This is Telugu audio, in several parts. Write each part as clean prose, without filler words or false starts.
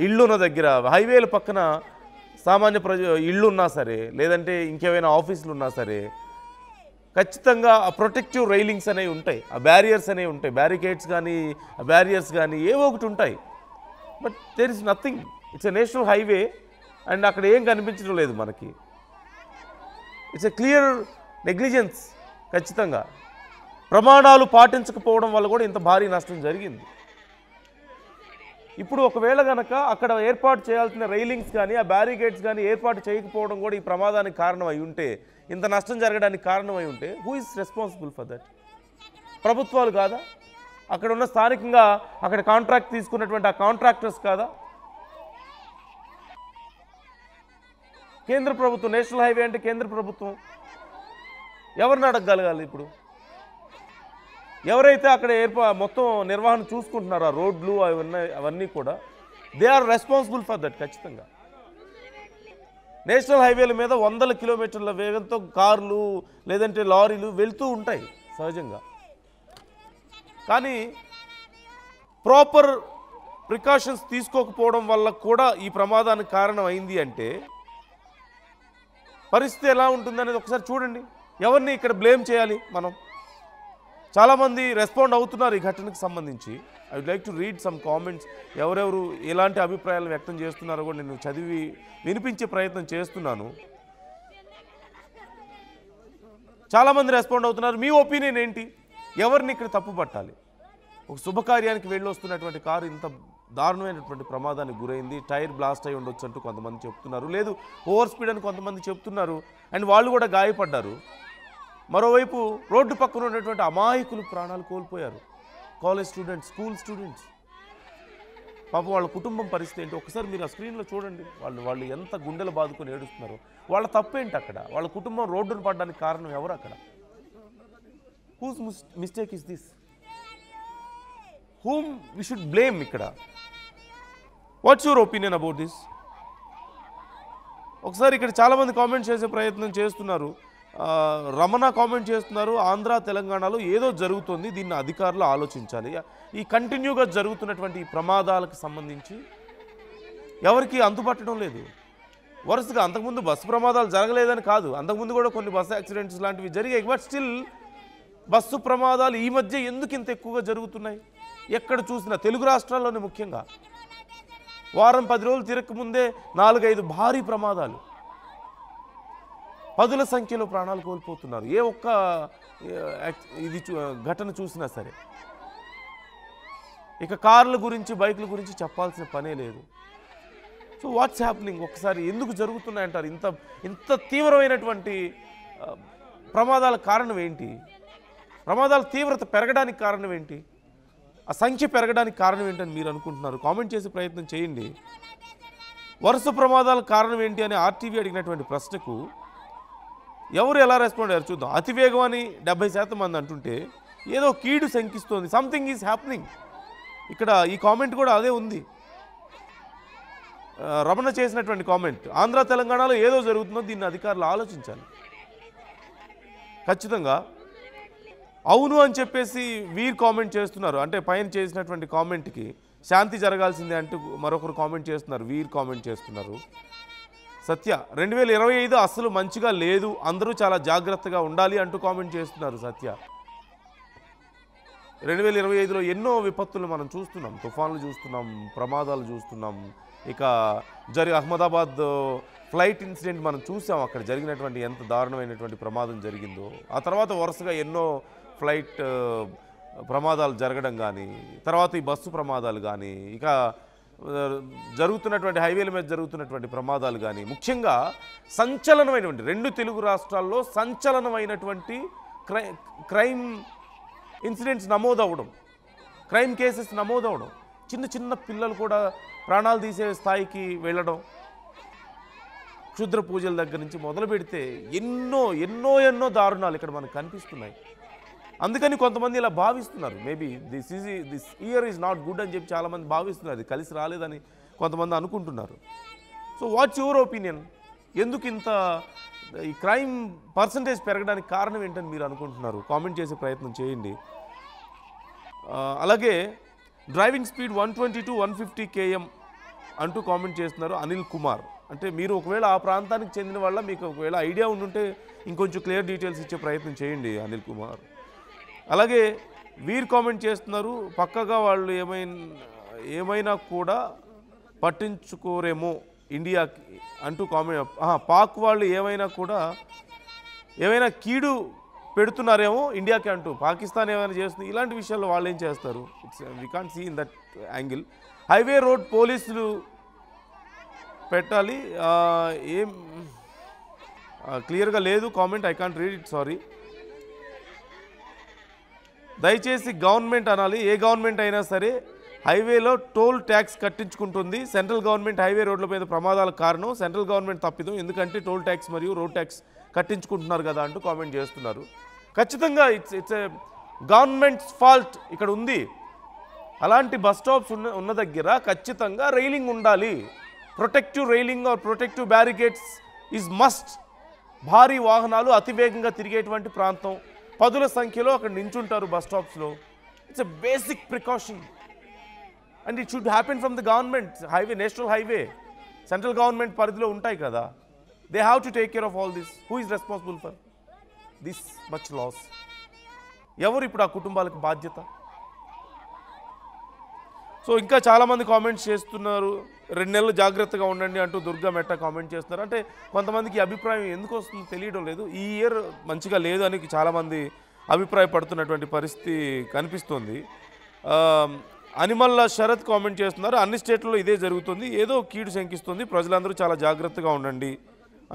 ఇళ్ళున్న దగ్గర హైవేల పక్కన సామాన్య ఇళ్ళు ఉన్నా సరే, లేదంటే ఇంకేమైనా ఆఫీసులు ఉన్నా సరే, ఖచ్చితంగా ఆ ప్రొటెక్టివ్ రైలింగ్స్ అనేవి ఉంటాయి, ఆ బ్యారియర్స్ అనేవి ఉంటాయి, బ్యారికేడ్స్ కానీ ఆ బ్యారియర్స్ కానీ ఏవో ఒకటి ఉంటాయి. But there is nothing. It's a national highway and అక్కడ ఏం కనిపించడం లేదు మనకి. It's a clear negligence. ఖచ్చితంగా ప్రమాణాలు పాటించకపోవడం వల్ల కూడా ఇంత భారీ నష్టం జరిగింది. ఇప్పుడు ఒకవేళ కనుక అక్కడ ఏర్పాటు చేయాల్సిన రైలింగ్స్ కానీ ఆ బ్యారికేడ్స్ కానీ ఏర్పాటు చేయకపోవడం కూడా ఈ ప్రమాదానికి కారణం అయి ఉంటే, ఇంత నష్టం జరగడానికి కారణమై ఉంటే, who is responsible for that? ప్రభుత్వాలు కాదా? అక్కడ ఉన్న స్థానికంగా అక్కడ కాంట్రాక్ట్ తీసుకున్నటువంటి ఆ కాంట్రాక్టర్స్ కాదా? కేంద్ర ప్రభుత్వం, నేషనల్ హైవే అంటే కేంద్ర ప్రభుత్వం. ఎవరిని అడగగలగాలి ఇప్పుడు? ఎవరైతే అక్కడ మొత్తం నిర్వహణ చూసుకుంటున్నారో, ఆ రోడ్లు అవన్నీ కూడా, they are responsible for that. ఖచ్చితంగా నేషనల్ హైవేల మీద 100 కిలోమీటర్ల వేగంతో కార్లు లేదంటే లారీలు వెళ్తూ ఉంటాయి సహజంగా. కానీ ప్రాపర్ ప్రికాషన్స్ తీసుకోకపోవడం వల్ల కూడా ఈ ప్రమాదానికి కారణం అయింది అంటే పరిస్థితి ఎలా ఉంటుందనేది ఒకసారి చూడండి. ఎవరిని ఇక్కడ బ్లేమ్ చేయాలి మనం? చాలామంది రెస్పాండ్ అవుతున్నారు ఈ ఘటనకు సంబంధించి. I would like to read some comments. ఎవరెవరు ఎలాంటి అభిప్రాయాలు వ్యక్తం చేస్తున్నారో కూడా నేను చదివి వినిపించే ప్రయత్నం చేస్తున్నాను. చాలామంది రెస్పాండ్ అవుతున్నారు. మీ ఒపీనియన్ ఏంటి? ఎవరిని ఇక్కడ తప్పు పట్టాలి? ఒక శుభకార్యానికి వెళ్ళి వస్తున్నటువంటి కారు ఇంత దారుణమైనటువంటి ప్రమాదానికి గురైంది, టైర్ బ్లాస్ట్ అయి ఉండొచ్చు అంటూ కొంతమంది చెప్తున్నారు. లేదు, ఓవర్ స్పీడ్ అని కొంతమంది చెప్తున్నారు, అండ్ వాళ్ళు కూడా గాయపడ్డారు. మరోవైపు రోడ్డు పక్కన ఉన్నటువంటి అమాయకులు ప్రాణాలు కోల్పోయారు. College students, school students. పాపం వాళ్ళ కుటుంబం పరిస్థితి ఏంటి ఒకసారి మీరు ఆ స్క్రీన్లో చూడండి. వాళ్ళు ఎంత గుండెలు బాదుకొని ఏడుస్తున్నారు. వాళ్ళ తప్పేంటి అక్కడ? వాళ్ళ కుటుంబం రోడ్డును పడడానికి కారణం ఎవరు అక్కడ? Whose mistake is this? whom we should blame ఇక్కడ? What's your opinion about this? ఒకసారి ఇక్కడ చాలామంది కామెంట్ చేసే ప్రయత్నం చేస్తున్నారు. రమణ కామెంట్ చేస్తున్నారు, ఆంధ్ర తెలంగాణలో ఏదో జరుగుతుంది, దీన్ని అధికారులు ఆలోచించాలి. ఈ కంటిన్యూగా జరుగుతున్నటువంటి ఈ ప్రమాదాలకు సంబంధించి ఎవరికి అంతుపట్టడం లేదు. వరుసగా అంతకుముందు బస్సు ప్రమాదాలు జరగలేదని కాదు, అంతకుముందు కూడా కొన్ని బస్సు యాక్సిడెంట్స్ లాంటివి జరిగాయి. బట్ స్టిల్ బస్సు ప్రమాదాలు ఈ మధ్య ఎందుకు ఇంత ఎక్కువగా జరుగుతున్నాయి? ఎక్కడ చూసినా తెలుగు రాష్ట్రాల్లోనే ముఖ్యంగా వారం 10 రోజులు తిరగకముందే 4-5 భారీ ప్రమాదాలు, పదుల సంఖ్యలో ప్రాణాలు కోల్పోతున్నారు. ఏ ఒక్క ఘటన చూసినా సరే. ఇక కార్ల గురించి, బైకుల గురించి చెప్పాల్సిన పనే లేదు. So what's happening? ఒకసారి ఎందుకు జరుగుతున్నాయంటారు ఇంత తీవ్రమైనటువంటి ప్రమాదాల కారణం ఏంటి? ప్రమాదాల తీవ్రత పెరగడానికి కారణం ఏంటి? ఆ సంఖ్య పెరగడానికి కారణం ఏంటని మీరు అనుకుంటున్నారు? కామెంట్ చేసే ప్రయత్నం చేయండి. వరుస ప్రమాదాల కారణం ఏంటి అని ఆర్టీవీ అడిగినటువంటి ప్రశ్నకు ఎవరు ఎలా రెస్పాండ్ అయ్యారు చూద్దాం. అతివేగం అని 70% మంది అంటుంటే ఏదో కీడు శంకిస్తోంది, సంథింగ్ ఈజ్ హ్యాపెనింగ్. ఇక్కడ ఈ కామెంట్ కూడా అదే ఉంది. రమణ చేసినటువంటి కామెంట్, ఆంధ్ర తెలంగాణలో ఏదో జరుగుతుందో దీన్ని అధికారులు ఆలోచించాలి. ఖచ్చితంగా అవును అని చెప్పేసి వీర్ కామెంట్ చేస్తున్నారు. అంటే పైన చేసినటువంటి కామెంట్కి శాంతి జరగాల్సిందే అంటూ మరొకరు కామెంట్ చేస్తున్నారు, వీర్ కామెంట్ చేస్తున్నారు. సత్య 2025 అస్సలు మంచిగా లేదు, అందరూ చాలా జాగ్రత్తగా ఉండాలి అంటూ కామెంట్ చేస్తున్నారు సత్య. 2025లో ఎన్నో విపత్తులు మనం చూస్తున్నాం, తుఫాన్లు చూస్తున్నాం, ప్రమాదాలు చూస్తున్నాం. ఇక అహ్మదాబాద్ ఫ్లైట్ ఇన్సిడెంట్ మనం చూసాం, అక్కడ జరిగినటువంటి ఎంత దారుణమైనటువంటి ప్రమాదం జరిగిందో. ఆ తర్వాత వరుసగా ఎన్నో ఫ్లైట్ ప్రమాదాలు జరగడం కానీ, తర్వాత ఈ బస్సు ప్రమాదాలు కానీ, ఇక జరుగుతున్నటువంటి హైవేల మీద జరుగుతున్నటువంటి ప్రమాదాలు కానీ, ముఖ్యంగా సంచలనమైనటువంటి 2 తెలుగు రాష్ట్రాల్లో సంచలనమైనటువంటి క్రైమ్ ఇన్సిడెంట్స్ నమోదవడం, క్రైమ్ కేసెస్ నమోదవడం, చిన్న పిల్లలు కూడా ప్రాణాలు తీసే స్థాయికి వెళ్ళడం, క్షుద్ర పూజల దగ్గర నుంచి మొదలు పెడితే ఎన్నో దారుణాలు ఇక్కడ మనకు కనిపిస్తున్నాయి. అందుకని కొంతమంది ఇలా భావిస్తున్నారు, maybe this year is not good అని చెప్పి చాలామంది భావిస్తున్నారు, అది కలిసి రాలేదని కొంతమంది అనుకుంటున్నారు. So what's your opinion? ఎందుకు ఇంత ఈ క్రైమ్ పర్సంటేజ్ పెరగడానికి కారణం ఏంటని మీరు అనుకుంటున్నారు? కామెంట్ చేసే ప్రయత్నం చేయండి. అలాగే డ్రైవింగ్ స్పీడ్ 120 to 150 km అంటూ కామెంట్ చేస్తున్నారు అనిల్ కుమార్. అంటే మీరు ఒకవేళ ఆ ప్రాంతానికి చెందిన వాళ్ళ, మీకు ఒకవేళ ఐడియా ఉండుంటే ఇంకొంచెం క్లియర్ డీటెయిల్స్ ఇచ్చే ప్రయత్నం చేయండి అనిల్ కుమార్. అలాగే వీరు కామెంట్ చేస్తున్నారు, పక్కగా వాళ్ళు ఏమైనా కూడా పట్టించుకోరేమో ఇండియాకి అంటూ కామెంట్. పాక్ వాళ్ళు ఏమైనా కీడు పెడుతున్నారేమో ఇండియాకి అంటూ, పాకిస్తాన్ ఏమైనా చేస్తుంది, ఇలాంటి విషయాల్లో వాళ్ళు ఏం చేస్తారు? We can't see in that angle. Highway road పోలీసులు పెట్టాలి, ఏం క్లియర్గా లేదు comment, I can't read it, sorry. దయచేసి గవర్నమెంట్ అనాలి, ఏ గవర్నమెంట్ అయినా సరే హైవేలో టోల్ ట్యాక్స్ కట్టించుకుంటుంది. సెంట్రల్ గవర్నమెంట్ హైవే రోడ్ల మీద ప్రమాదాలకు కారణం సెంట్రల్ గవర్నమెంట్ తప్పిదం, ఎందుకంటే టోల్ ట్యాక్స్ మరియు రోడ్ ట్యాక్స్ కట్టించుకుంటున్నారు కదా అంటూ కామెంట్ చేస్తున్నారు. ఖచ్చితంగా ఇట్స్ ఏ గవర్నమెంట్స్ ఫాల్ట్ ఇక్కడ ఉంది. అలాంటి బస్ స్టాప్స్ ఉన్న దగ్గర ఖచ్చితంగా రైలింగ్ ఉండాలి. Protective railing or protective barricades is must. భారీ వాహనాలు అతివేగంగా తిరిగేటువంటి ప్రాంతం, పదుల సంఖ్యలో అక్కడ నించుంటారు బస్ స్టాప్స్లో. It's a basic precaution and it should happen from the government. Highway, national highway central government పరిధిలో ఉంటాయి కదా. They have to take care of all this. Who is responsible for this much loss? ఎవరు ఇప్పుడు ఆ కుటుంబాలకు బాధ్యత? సో ఇంకా చాలామంది కామెంట్స్ చేస్తున్నారు, 2 నెలలు జాగ్రత్తగా ఉండండి అంటూ దుర్గా మెట్ట కామెంట్ చేస్తున్నారు. అంటే కొంతమందికి అభిప్రాయం ఎందుకు వస్తుందో తెలియడం లేదు. ఈ ఇయర్ మంచిగా లేదు అని చాలామంది అభిప్రాయపడుతున్నటువంటి పరిస్థితి కనిపిస్తుంది. అనిమల్ల శరత్ కామెంట్ చేస్తున్నారు, అన్ని స్టేట్లలో ఇదే జరుగుతుంది, ఏదో కీడు శంకిస్తుంది, ప్రజలందరూ చాలా జాగ్రత్తగా ఉండండి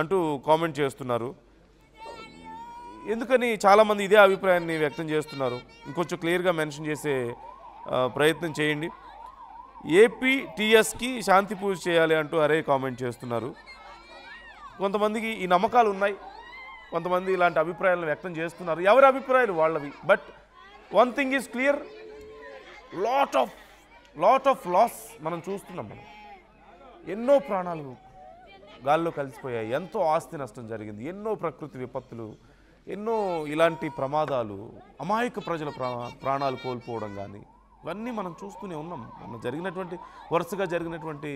అంటూ కామెంట్ చేస్తున్నారు. ఎందుకని చాలామంది ఇదే అభిప్రాయాన్ని వ్యక్తం చేస్తున్నారు? ఇంకొంచెం క్లియర్గా మెన్షన్ చేసే ప్రయత్నం చేయండి. ఏపీటీఎస్కి శాంతి పూజ చేయాలి అంటూ అరే కామెంట్ చేస్తున్నారు. కొంతమందికి ఈ నమ్మకాలు ఉన్నాయి, కొంతమంది ఇలాంటి అభిప్రాయాలను వ్యక్తం చేస్తున్నారు. ఎవరి అభిప్రాయాలు వాళ్ళవి. But one thing is clear, lot of loss మనం చూస్తున్నాం. మనం ఎన్నో ప్రాణాలు గాల్లో కలిసిపోయాయి, ఎంతో ఆస్తి నష్టం జరిగింది, ఎన్నో ప్రకృతి విపత్తులు, ఎన్నో ఇలాంటి ప్రమాదాలు, అమాయక ప్రజల ప్రాణాలు కోల్పోవడం కానీ ఇవన్నీ మనం చూస్తూనే ఉన్నాం. వరుసగా జరిగినటువంటి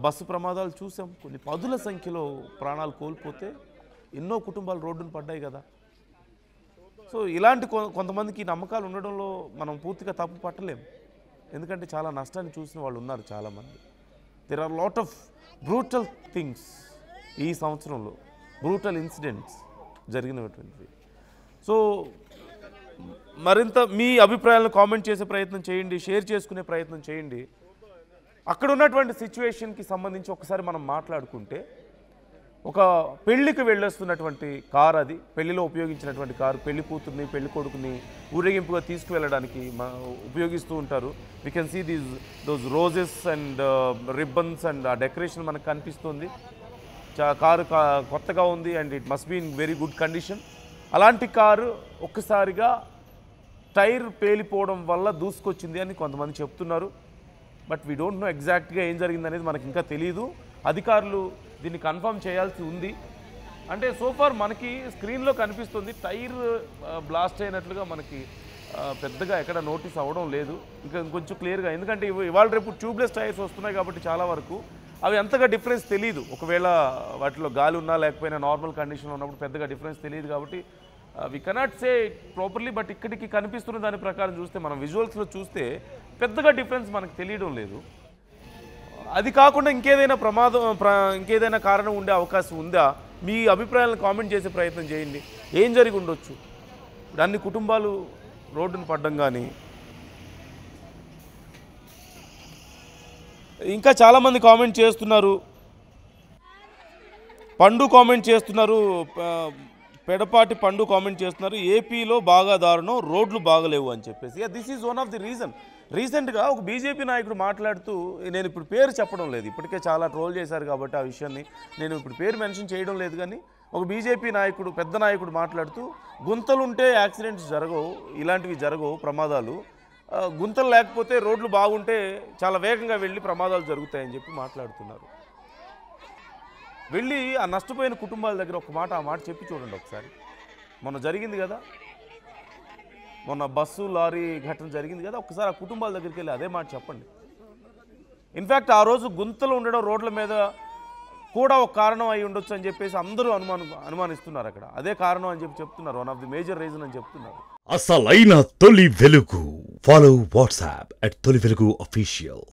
బస్సు ప్రమాదాలు చూసాం. కొన్ని పదుల సంఖ్యలో ప్రాణాలు కోల్పోతే ఎన్నో కుటుంబాలు రోడ్డును పడ్డాయి కదా. సో ఇలాంటి కొంతమందికి నమ్మకాలు ఉండడంలో మనం పూర్తిగా తప్పు పట్టలేం, ఎందుకంటే చాలా నష్టాన్ని చూసిన వాళ్ళు ఉన్నారు చాలామంది. There are lot of brutal things ఈ సంవత్సరంలో, బ్రూటల్ ఇన్సిడెంట్స్ జరిగినటువంటివి. సో మరింత మీ అభిప్రాయాలను కామెంట్ చేసే ప్రయత్నం చేయండి, షేర్ చేసుకునే ప్రయత్నం చేయండి. అక్కడ ఉన్నటువంటి సిచ్యువేషన్కి సంబంధించి ఒకసారి మనం మాట్లాడుకుంటే, ఒక పెళ్లికి వెళ్ళొస్తున్నటువంటి కార్, అది పెళ్లిలో ఉపయోగించినటువంటి కారు, పెళ్లి కూతుర్ని పెళ్లి కొడుకుని ఊరేగింపుగా తీసుకువెళ్ళడానికి ఉపయోగిస్తూ ఉంటారు. We can see those roses and ribbons and ఆ డెకరేషన్ మనకు కనిపిస్తుంది. కారు కొత్తగా ఉంది and it must be in very good condition. అలాంటి కారు ఒక్కసారిగా టైర్ పేలిపోవడం వల్ల దూసుకొచ్చింది అని కొంతమంది చెప్తున్నారు. బట్ వీ డోంట్ నో ఎగ్జాక్ట్గా ఏం జరిగిందనేది మనకి ఇంకా తెలియదు. అధికారులు దీన్ని కన్ఫర్మ్ చేయాల్సి ఉంది. అంటే సోఫార్ మనకి స్క్రీన్లో కనిపిస్తుంది టైర్ బ్లాస్ట్ అయినట్లుగా, మనకి పెద్దగా ఎక్కడ నోటీస్ అవ్వడం లేదు. ఇంకా ఇంకొంచెం క్లియర్గా, ఎందుకంటే ఇవాళ రేపు ట్యూబ్లెస్ టైర్స్ వస్తున్నాయి కాబట్టి చాలా వరకు అవి అంతగా డిఫరెన్స్ తెలియదు. ఒకవేళ వాటిలో గాలి ఉన్నా లేకపోయినా నార్మల్ కండిషన్లో ఉన్నప్పుడు పెద్దగా డిఫరెన్స్ తెలియదు కాబట్టి we cannot say properly. But ఇక్కడికి కనిపిస్తున్న దాని ప్రకారం చూస్తే, మనం విజువల్స్లో చూస్తే పెద్దగా డిఫరెన్స్ మనకు తెలియడం లేదు. అది కాకుండా ఇంకేదైనా కారణం ఉండే అవకాశం ఉందా? మీ అభిప్రాయాలను కామెంట్ చేసే ప్రయత్నం చేయండి. ఏం జరిగి ఉండొచ్చు? ఇప్పుడు అన్ని కుటుంబాలు రోడ్డును పడ్డం కానీ, ఇంకా చాలామంది కామెంట్ చేస్తున్నారు. పండు కామెంట్ చేస్తున్నారు, పెడపాటి పండు కామెంట్ చేస్తున్నారు, ఏపీలో బాగా దారుణం, రోడ్లు బాగలేవు అని చెప్పేసి. This is one of the reason. రీసెంట్గా ఒక బీజేపీ నాయకుడు మాట్లాడుతూ, నేను ఇప్పుడు పేరు చెప్పడం లేదు, ఇప్పటికే చాలా ట్రోల్ చేశారు కాబట్టి ఆ విషయాన్ని నేను ఇప్పుడు పేరు మెన్షన్ చేయడం లేదు, కానీ ఒక బీజేపీ నాయకుడు, పెద్ద నాయకుడు మాట్లాడుతూ, గుంతలుంటే యాక్సిడెంట్స్ జరగవు, ఇలాంటివి జరగవు ప్రమాదాలు, గుంతలు లేకపోతే రోడ్లు బాగుంటే చాలా వేగంగా వెళ్ళి ప్రమాదాలు జరుగుతాయని చెప్పి మాట్లాడుతున్నారు. వెళ్ళి ఆ నష్టపోయిన కుటుంబాల దగ్గర ఆ మాట చెప్పి చూడండి ఒకసారి. మొన్న జరిగింది కదా, మొన్న బస్సు లారీ ఘటన జరిగింది కదా, ఒకసారి ఆ కుటుంబాల దగ్గరికి వెళ్ళి అదే మాట చెప్పండి. ఇన్ఫ్యాక్ట్ ఆ రోజు గుంతలు ఉండడం రోడ్ల మీద కూడా ఒక కారణం అయి ఉండొచ్చు అని చెప్పేసి అందరూ అనుమానిస్తున్నారు అక్కడ. అదే కారణం అని చెప్తున్నారు. One of the major reason అని చెప్తున్నారు. అసలైన తొలి వెలుగు. ఫాలో వాట్సాప్ @తొలి వెలుగు official.